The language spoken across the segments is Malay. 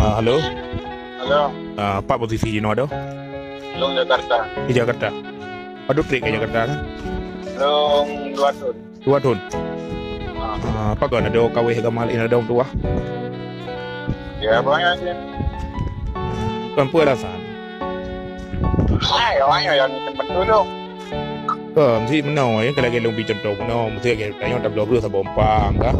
Halo. Halo, Pak posisi Jino ada Long Jakarta. di Jakarta. Aduh trik ke Jakarta kan? Long dua tahun. 2 tahun. Ah, Apa kan ada kawin gamal ini ada orang tua? ya banyak sih. Kan pun alasan. Banyak yang tempat dulu. Mesti menau ya kalau kita lebih contoh menau mesti kita tanya tak boleh berusaha bompang kah?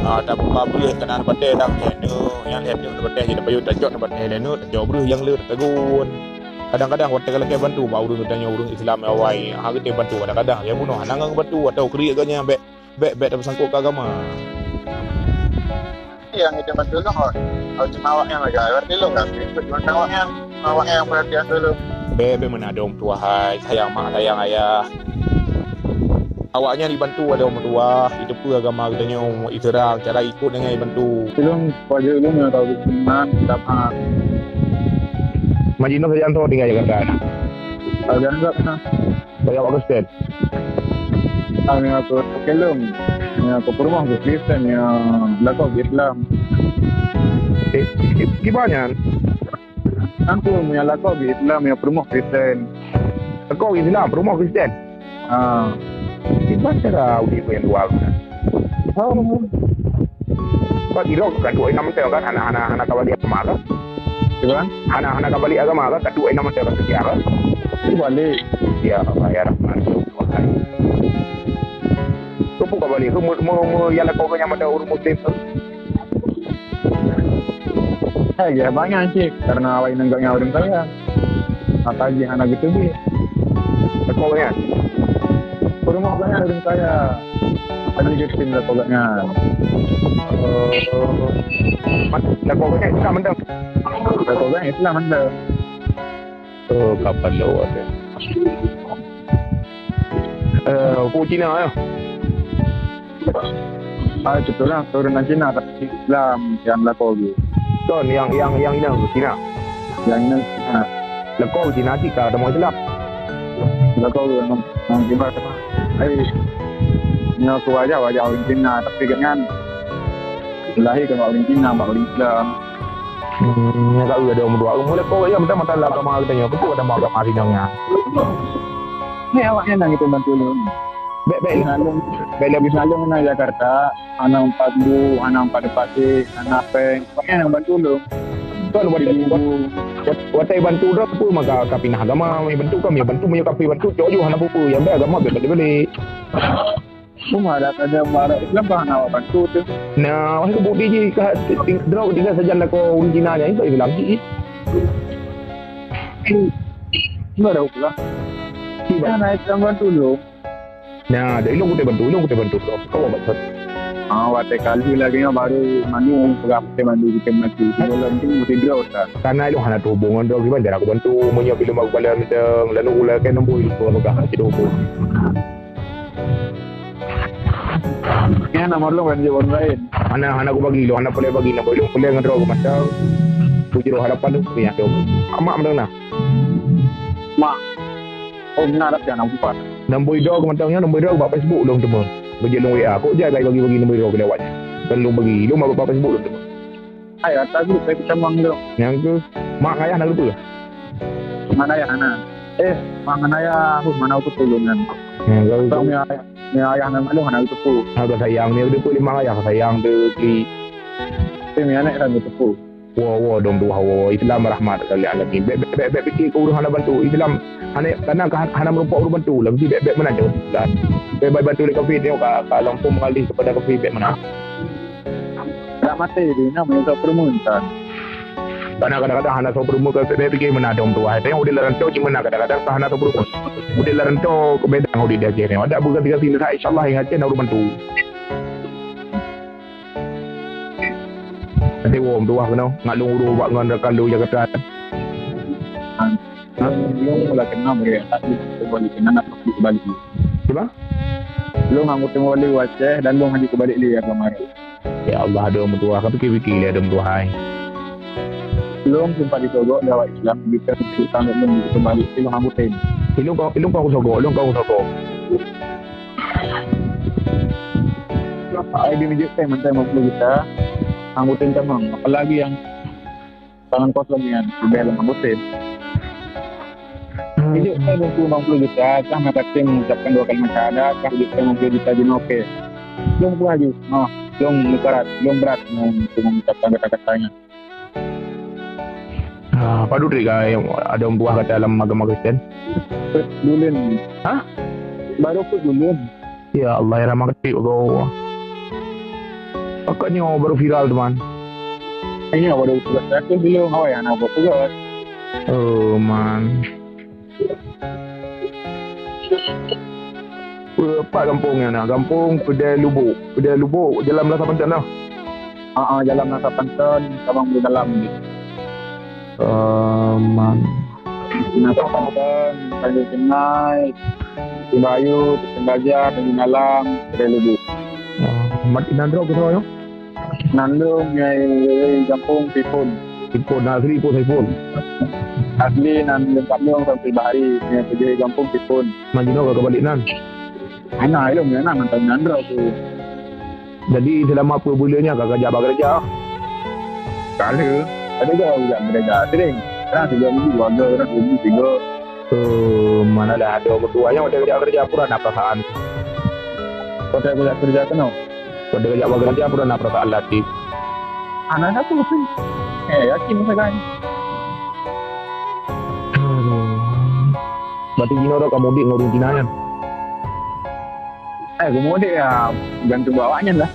Tak boleh kena benda dah ni yang lihat dia benda jadi payu tajok nak benda ni tajok beruh yang ler tegun. Kadang-kadang waktu kalau kita bantu baru tanya urus Islam awai, hang kita bantu kadang-kadang ya bunuh hanang bantu atau kriak ganya bet tak bersangkut ke agama. Yang tempat dulu kalau cuma awak yang agak berarti lo kan. Cuma awak yang perhatian dulu. Bebe mana ada orang tua hai, sayang mak, sayang ayah. Awaknya dibantu ada orang tua, itu pun agama katanya Islam, cara ikut dengan dibantu. Belum wajib belum yang tahu iman sama. Majino saja anto tinggal Jakarta. Jangan enggak pernah. Saya awak Kristen. Kami aku kelum. Ya aku rumah ke Kristen yang lakau Islam. Gimana? Aku punya lakau Islam yang rumah Kristen. Kau Islam, rumah Kristen. Gimana cara uji yang dua? Kau kira kan dua enam tahun kan anak-anak kawali agama kan? Gimana? Anak-anak kawali agama kan dua enam tahun kan sejarah. Balik. Ya Allah ya Rahman. Kau pun kawali, kau mau yang kau kan yang ada orang Muslim tu? Ya banyak sih karena awak nenggaknya orang saya. Apa aja anak gitu bi. Kau kan? Rumah banyak orang saya. Ada juga tim lah pokoknya. Nak kau kan Islam mendang. Pokoknya Islam ada. Kapan lo ada? Kau Cina ya? Betul lah turunan Cina tapi Islam yang lakogi. Kan yang ini Cina. Yang ini Lekau Cina Cika ada mau Islam. lakogi yang gimana? Ini aku wajah orang Cina tapi kan lahir kan orang Cina, orang Islam. Nak ada orang dua. Mulai kau ya betul betul agama katanya. Betul ada agama Cina. Ni awaknya nang itu bantu lu. Baik lebih selalu mana Jakarta, anak 4 anak 4 Pasir, anak Peng, awaknya nang bantu lu. Kan buat ibu. Watai bantu dah pun maka kapinah agama mai bantu kami bantu mai kapi bantu jojo hana pupu yang agama beli. Semua ada marah Islam kan awak bantu tu. Nah, wahai budi je ka draw tinggal saja nak kau Cina nya itu bilang sih. Enggak ada pula. Kita naik bantu lu. Nah, dari lu kita bantu kau buat. Watai kali lagi yang baru manu berapa mandu kita mati. Belum mesti draw tak. Karena lu hana tu hubungan draw gimana aku bantu menyo film aku bala macam lalu ulah kan nombor itu aku dah jadi hubung. Ya nomor lu kan dia orang lain. Anak aku bagi lu, anak boleh bagi nombor lu boleh ngedraw aku macam tujuh harapan tu ya tu. Amak menang nah. Mak. Benar tak yang nampak. Nombor itu aku macamnya nombor itu aku buat Facebook lu tu pun. Bagi lu WA aku je bagi nombor itu aku lewat. Kan lu bagi lu mau buat Facebook lu tu. Ayo atas dulu saya kecamang dulu. Yang tu mak ayah nak lupa. Mana ya anak? Mana ya aku mana aku tolongan. Yang Tahu ni ayah nak malu mana aku tu. Harga sayang ni dia pun lima ayah sayang dia beli. Ni anak kan tu. Wah dong tu hawa Islam rahmat kali alamin. Beb fikir kau urus hana bantu Islam. Hana hana merupakan urus bantu lah. Mesti beb mana jauh. Beb bantu dekat kafe tengok kat Lampung mengalih kepada kafe beb mana. Tak mati dia namanya tak permuntan. Kadang-kadang hana so berumu ke beb fikir mana dong tu. Tengok dia larantau cuma kadang-kadang hana so berumu. Dia larantau ke bedang dia dia je. Ada bukan tiga sini insya-Allah yang aja nak urus bantu. Nanti orang tua kena ngalung uru buat ngan kalau Jakarta. Lu mula kena mereka tak boleh kena nak balik. Cuba? Lu nganggut balik wajah dan lu ngaji kembali dia kemarin. Ya Allah ada orang tua, tapi fikir dia ada orang tua hai. Lu sempat disogok lewat Islam kita sampai lu kembali lu nganggutin. Ilung kau sogok. Apa ID meja saya mentai mampu kita anggutin temang apalagi yang tangan kosong yang sudah lama musim. Ini saya 20 juta, kah Makassar mengucapkan 2 kalimat syahadat, kah juga 50 juta Jinoke. Belum lagi, belum berat mengucapkan kata-katanya. Apa dulu yang ada buah kat dalam agama Kristen? Dulun. Hah? Baru pun dulun. Ya Allah, ya ramah kecil Allah. Akaknya baru viral teman. Ini baru tugas aku belum awak yang nak buat tugas. Oh man. Apa kampungnya nak? Kampung Kedai Lubuk. Kedai Lubuk Jalan Melasa Pancan dah. Jalan Melasa Pancan, Sabang Bulu Dalam ni. Man. Melasa Pancan, Tanjung Kenai, Timbayu, Tenggajak, Tanjung Dalam, Kedai Lubuk. Mati Nandro ke sana? Nandung yang kampung Tipun. Tipun, asli pun Tipun. Asli Nandung Kampung sampai Bahari, yang kerja kampung Tipun. Majino ke balik nan. Anak ilmu yang nak nantang Nandro tu. Jadi selama apa bulannya kakak kerja? Kala, ada juga budak kerja sering. Orang tiga minggu, keluarga orang 2 minggu 3. Mana dah ada berdua yang ada kerja pura nak perasaan. Kau tak boleh kerja kenal? Kau ada kerja pura nak perasaan latih. Anak aku pun. Yakin saya kan. Berarti gini orang kamu mudik ngurung Cina kan? Aku mudik ya gantung bawahnya lah.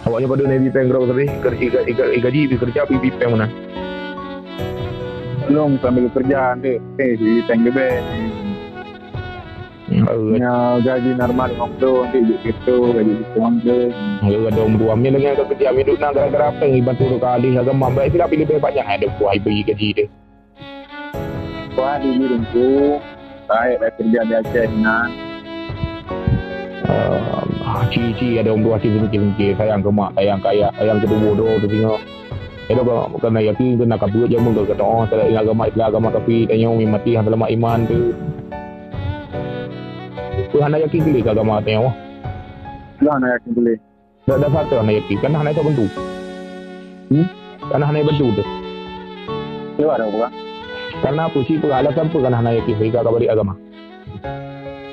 Awaknya pada Navy Peng kerja tadi gaji kerja PB Peng mana? Belum sambil kerja nanti di TNGB. Gaji normal 50 nanti gitu gaji gitu. Kalau ada dua lagi yang kerja hidup nak gara-gara apa yang bantu 2 kali agama baik tidak pilih banyak ada buah bagi gaji dia. Wah di rumpu saya dah kerja di Aceh nan. Cici ada dua cici sayang ke mak sayang ke ayah sayang ke bodoh tu tengok. Kalau bukan yakin kena kabur je mun ke doa saya agama tapi tanya umi mati hang dalam iman tu. Hana yakin boleh ke agama tengok. Lah nak yakin boleh. Dah satu hana yakin kan hana itu bentuk. Kan hana bentuk tu. Dia ada apa? Karena apa sih alasan apa kan hana yakin boleh ke balik agama.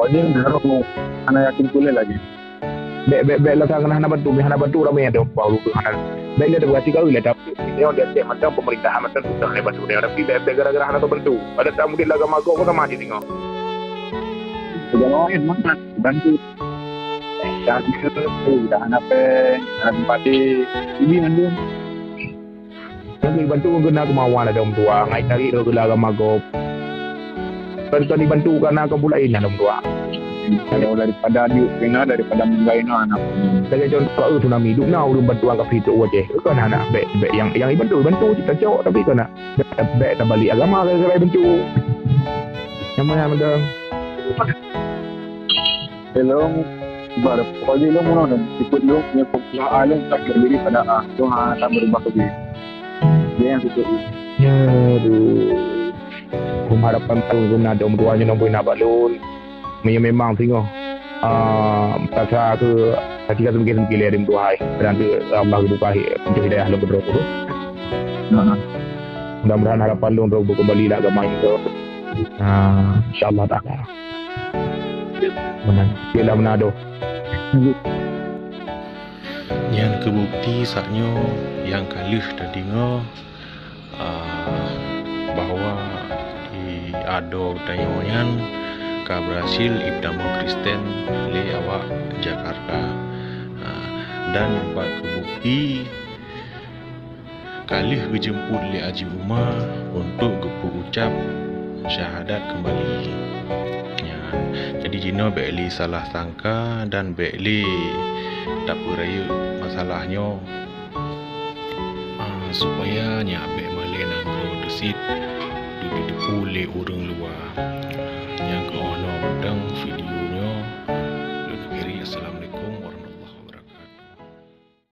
Dia benar tu hana yakin boleh lagi. Baik lah kan hana bantu ramai ada baru tu hana. Baik dia berarti kau lihat tapi dia cek macam pemerintahan macam tu dah bantu dia tapi gara-gara hana tu bantu. Pada tak mungkin agama kau sama aja tengok. Jangan mana bantu. Dah dah hana tempati ini mandum. Yang bantu kena kemauan ada tua ngai tarik ke agama kau. Kan dibantu karena kau pula ini ada tua. Kalau daripada diuk kena daripada menggaina anak. Saya contoh tsunami hidup nak urus bantuan ke situ aja. Kan anak baik yang bantu kita cok tapi kena baik tak balik agama gara-gara bantu. Yang mana ada Hello baru pagi lu mana ikut lu punya pokok alam tak berdiri pada tu tak berubah ke dia yang itu. Ya aduh. Harapan tahun guna ada umruannya nombor nak balun. Memang tengok pasal tu ketika tu mungkin ada dua hari dan tu Allah berkahi untuk hidayah lu berdua tu. Mudah-mudahan harapan lu untuk kembali lah agama itu. InsyaAllah tak ada. Menang. Bila Manado. Yang kebukti saknyo yang kalih tadi ngo bahawa di ado tanyoyan ka berhasil ibdamo Kristen le awak Jakarta dan yang kebukti kalih dijemput le Haji Umar untuk gepu ucap syahadat kembali. Jadi Jino Bekli salah sangka dan Bekli tak beraya masalahnya supaya nyabek malai nangro desit duduk depu le orang luar yang ke ono bedang videonya